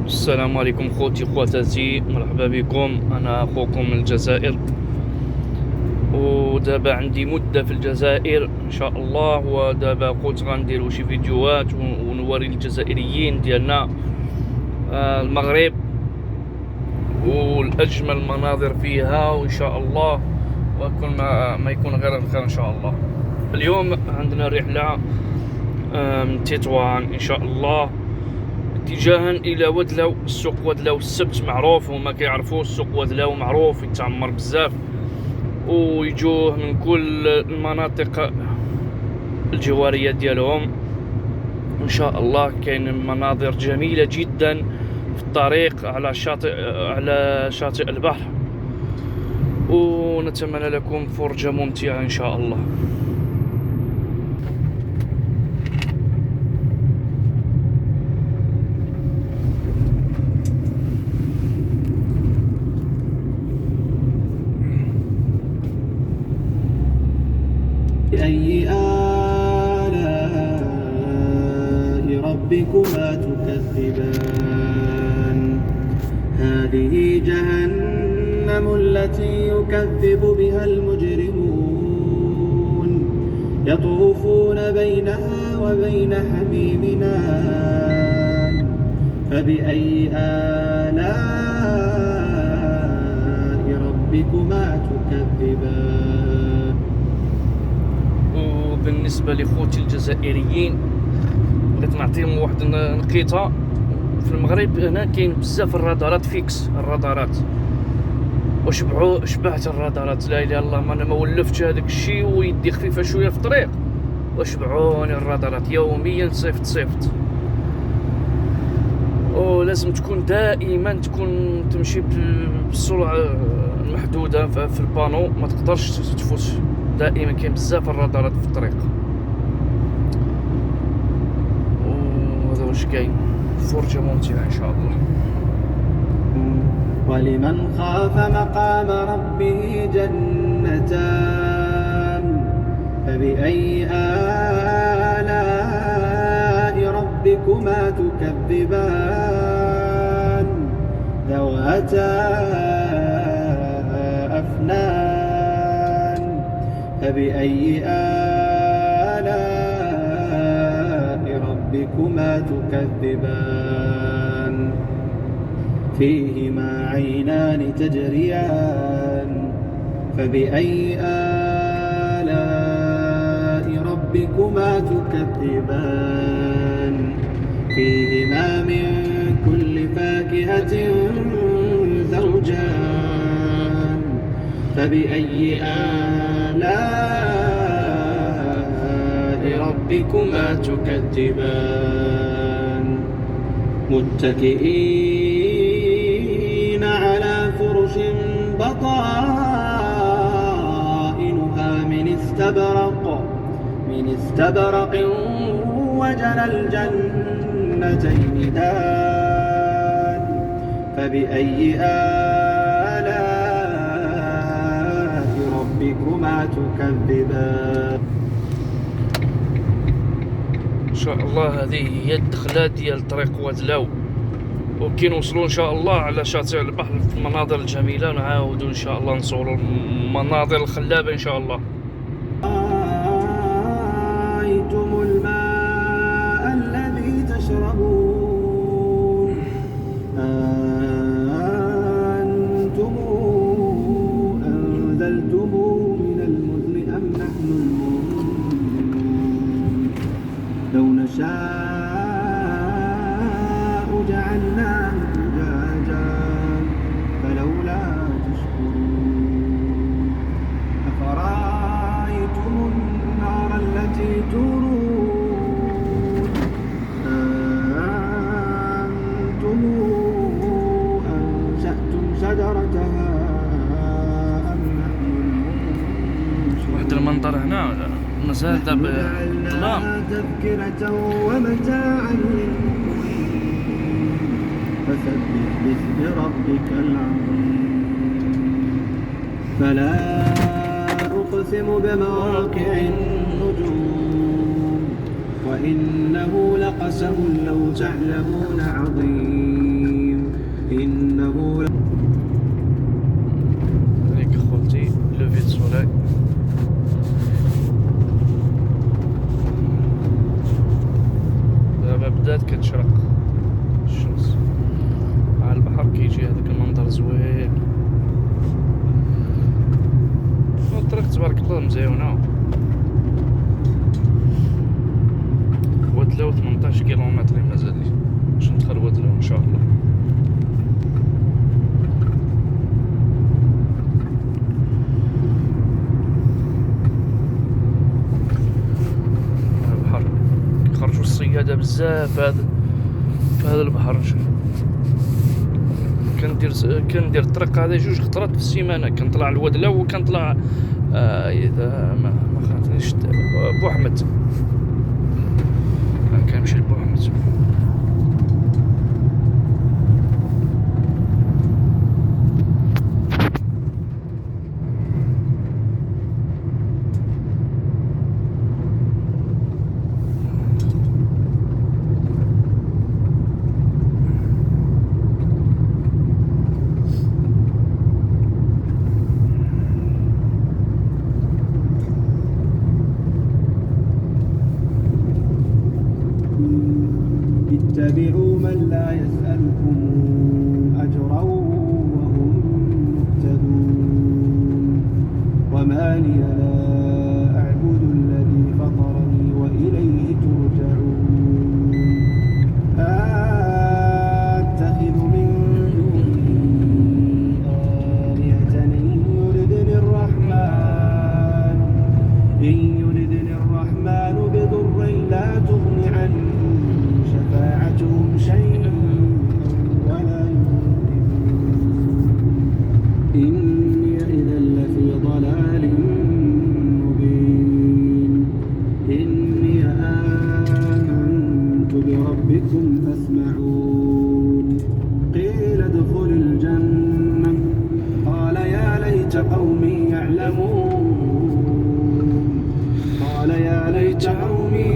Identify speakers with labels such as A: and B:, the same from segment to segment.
A: السلام عليكم خوتي خواتاتي، مرحبا بكم. انا اخوكم من الجزائر، ودابا عندي مده في الجزائر ان شاء الله. ودابا قلت غنديروا شي فيديوهات ونوري الجزائريين ديالنا المغرب والاجمل مناظر فيها، وان شاء الله وكل ما يكون غير الخير ان شاء الله. اليوم عندنا رحله من تطوان ان شاء الله اتجاها الى ودلو. السوق ودلو السبت معروف، هما كيعرفوا السوق ودلو معروف يتعمر بزاف، ويجوه من كل المناطق الجواريه ديالهم. ان شاء الله كاين مناظر جميله جدا في الطريق على شاطئ البحر، ونتمنى لكم فرجه ممتعه ان شاء الله.
B: بأي آلاء ربكما تكذبان هذه جهنم التي يكذب بها المجرمون يطوفون بينها وبين حميم آن فبأي آلاء ربكما تكذبان.
A: بالنسبه لخوتي الجزائريين بغيت نعطيهم واحد النقيطه. في المغرب هنا كاين بزاف الرادارات فيكس، الرادارات شبعت الرادارات. لا اله الا الله، انا ما ولفتش هذاك الشيء ويدي خفيفه شويه في الطريق، وشبعوني الرادارات يوميا صيفط. ولازم تكون دائما تمشي بالسرعه المحدوده في البانو، ما تقدرش تفوت. دائما كاين بزاف الرادارات في الطريق، وهذا واش كاين. فرجه ممتعه ان شاء الله.
B: ولمن خاف مقام ربه جنتان فبأي آلاء ربكما تكذبان ذواتا أفنان فبأي آلاء ربكما تكذبان فيهما عينان تجريان فبأي آلاء ربكما تكذبان فيهما من كل فاكهة زوجان فبأي آلاء ربكما تكذبان متكئين على فرش بطائنها من استبرق وجنى الجنتين دان فبأي آلاء ربكما تكذبان.
A: ان شاء الله هذه هي الدخله ديال طريق ودلو، وكي نوصلوا ان شاء الله على شاطئ البحر في المناظر الجميله نعاودوا ان شاء الله نصوروا المناظر الخلابه ان شاء الله.
B: رأيتم الماء الذي تشربون أنتم أنزلتموه من المزن أم نحن المنزلون لو نشاء جعلناه أجاجا فلولا تشكرون أفرأيتم النار التي تورون أنتم أنشأتم شجرتها أم نحن المنشئون.
A: واحد المنظر هنا مازال دابا ظلام.
B: تذكرة ومتاعا للمقوين فسبح باسم ربك العظيم. فلا أقسم بمواقع النجوم وإنه لقسم لو تعلمون عظيم.
A: الشمس على البحر كيجي هذاك المنظر زوين. الطريق تبارك الله مزيونة، ودلو 18 كيلومتر مازال لي باش ندخل ودلو ان شاء الله. البحر كيخرجوا الصيادة بزاف في هذا البحر. كندير الطريق هذا 2 خطرات في السيمانة، كنطلع الودلة وكنطلع اذا ما خاطريش بوحمد، كنمشي لبوحمد.
B: اتبعوا من لا يسألكم أجرا وهم مهتدون وما لي لا أعبد الذي فطرني وإليه ترجعون أتخذ من دونه آلهة إن يردني الرحمن بضر لا تغن عني شفاعتهم شيئا ولا ينقذون إني إذا لفي ضلال مبين إني آمنت بربكم فاسمعون قيل ادخل الجنة قال يا ليت قومي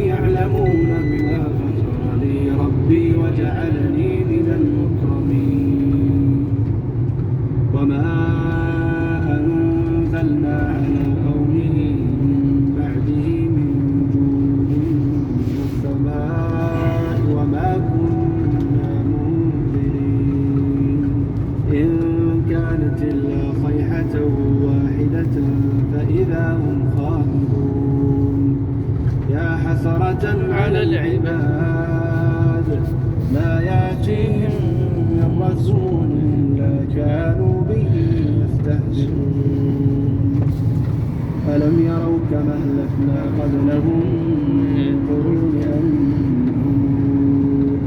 B: يعلمون بما غفر لي ربي وجعلني من المكرمين وما أنزلنا على قومه من بعده من جود من السماء وما كنا منزلين إن كانت إلا صيحة واحدة فإذا هم خامدون يا حسرة على العباد لا يأتيهم من رسول إلا كانوا به يستهزئون ألم يروا كما أهلكنا قبلهم من قرون أنهم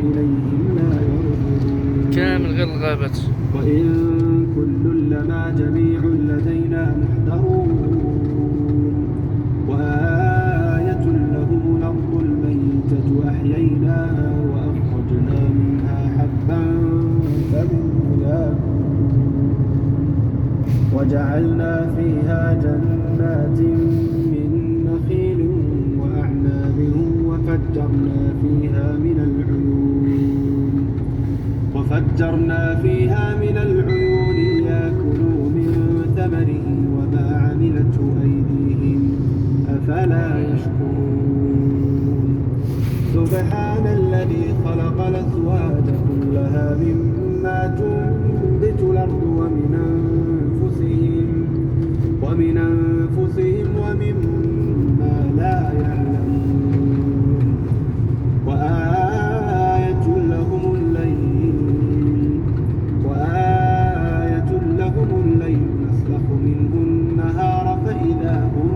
B: إليهم لا يرجعون
A: كامل غير الغابات.
B: وإن كل لما جميع لدينا محضرون وآية لهم الأرض الميتة أحييناها وأخرجنا منها حبا فمنه يأكلون وجعلنا فيها جنات من نخيل وأعناب وفجرنا فيها من العيون ليأكلوا من ثمره وما عملته أيديهم أفلا يشكرون سبحان الذي خلق الأزواج كلها مما تنبت الأرض ومن أنفسهم ومما لا يعلمون وآية لهم الليل نسلخ منه النهار فإذا هم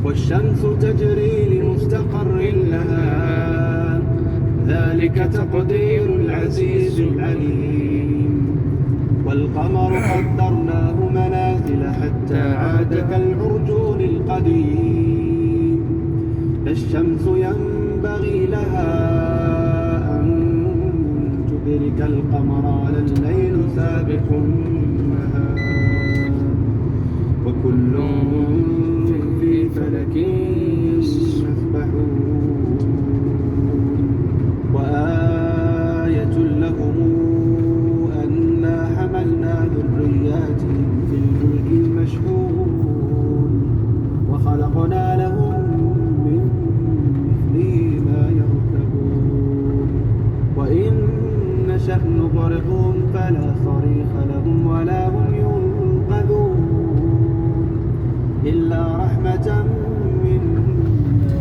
B: والشمس تجري لمستقر لها ذلك تقدير العزيز العليم والقمر قدرناه منازل حتى عاد كالعرجون القديم الشمس ينبغي لها أن تدرك القمر على الليل سابق النهار وكل في فلك يسبحون وآية لهم أنا حملنا ذرياتهم في الفلك المشحون وخلقنا لهم من مثله ما يركبون نشأ نغرقهم فلا صريخ لهم ولا هم ينقذون إلا رحمة منا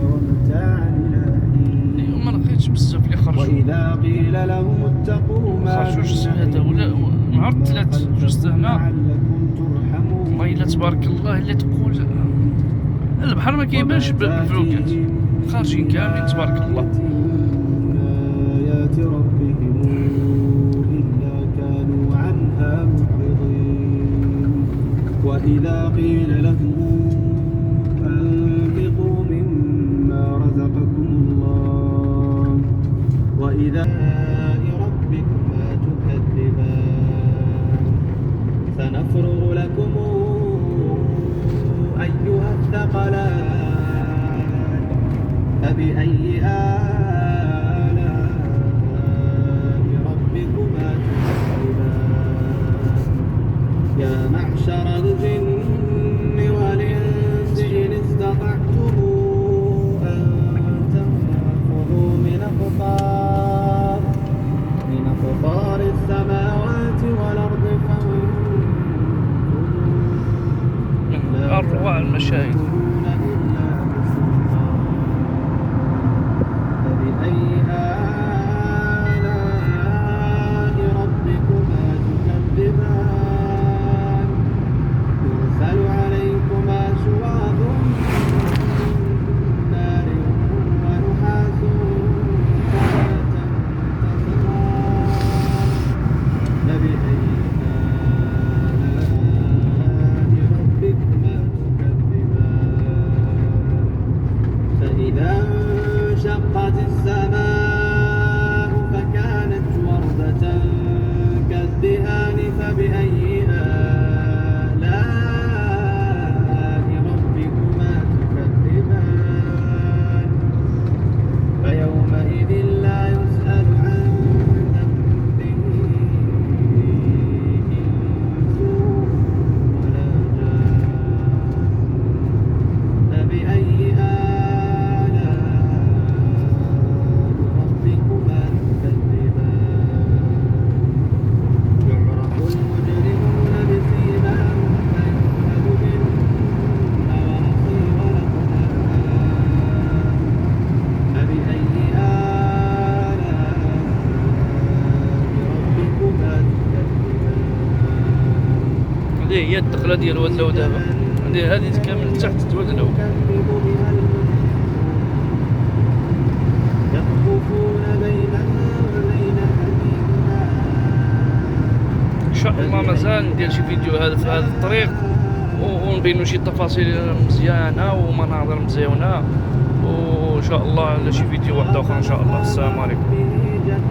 B: ومتاعا إلى حين.
A: ما لقيتش بزاف اللي خرجوا.
B: وإذا قيل لهم اتقوا ما
A: خرجوش هذا ولا مع 3 جوج هنا.
B: لعلكم ترحمون.
A: والله إلا تبارك الله اللي تقول البحر ما كيبانش بالفلوكات، خارجين كاملين تبارك الله.
B: آيات ربهم إلا كانوا عنها معرضين. وإذا قيل لهم أنفقوا مما رزقكم الله وإذا ربكما تكذبان سنفرغ لكم أيها الثقلان فبأي آلاء ربكما تكذبان يا معشر الجن والإنس إن استطعتم أن تنفذوا من أقطار السماوات والأرض فانفذوا
A: من أروع المشاهد.
B: فبأي آلاء ربكما تكذبان يرسل عليكما شواظ من نار ونحاس فلا تنتصران فبأي آلاء ربكما تكذبان فإذا انشقت السماء فكانت وردة كالدهان فبأي آلاء ربكما تكذبان فيومئذ لا يسأل عن ذنبه إنس ولا جان فبأي آلاء ربكما تكذبان يعرف المجرمون بسيماهم فيؤخذ بالنواصي والأقدام فبأي آلاء ربكما تكذبان
A: هذه هي الدخلة ديال ودلو دابا، هذه كامل تحت تودلو.
B: يكذب بها المجرمون يطوفون بينها وبين حميمها
A: إن شاء الله مازال ندير شي فيديو هذا في هذا الطريق ونبينوا شي تفاصيل مزيانة ومناظر مزيانة، وإن شاء الله على شي فيديو واحد آخر إن شاء الله. السلام عليكم.